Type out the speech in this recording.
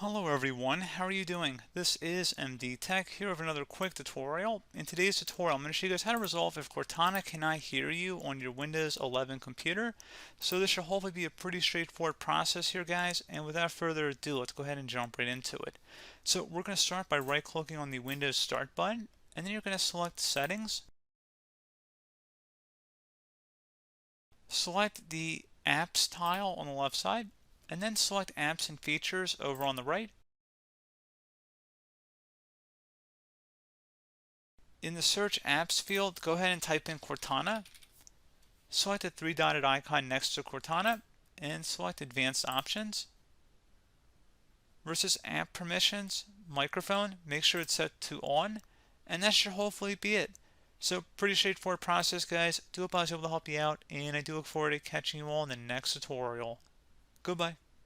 Hello everyone, how are you doing? This is MD Tech here with another quick tutorial. In today's tutorial, I'm going to show you guys how to resolve if Cortana cannot hear you on your Windows 11 computer. So this should hopefully be a pretty straightforward process here, guys. And without further ado, let's go ahead and jump right into it. So we're going to start by right-clicking on the Windows Start button, and then you're going to select Settings. Select the Apps tile on the left side, and then select Apps and Features over on the right. In the Search Apps field, go ahead and type in Cortana. Select the three-dotted icon next to Cortana and select Advanced Options. Versus App Permissions, Microphone, make sure it's set to On, and that should hopefully be it. So pretty straightforward process, guys. Do hope I was able to help you out, and I do look forward to catching you all in the next tutorial. Goodbye.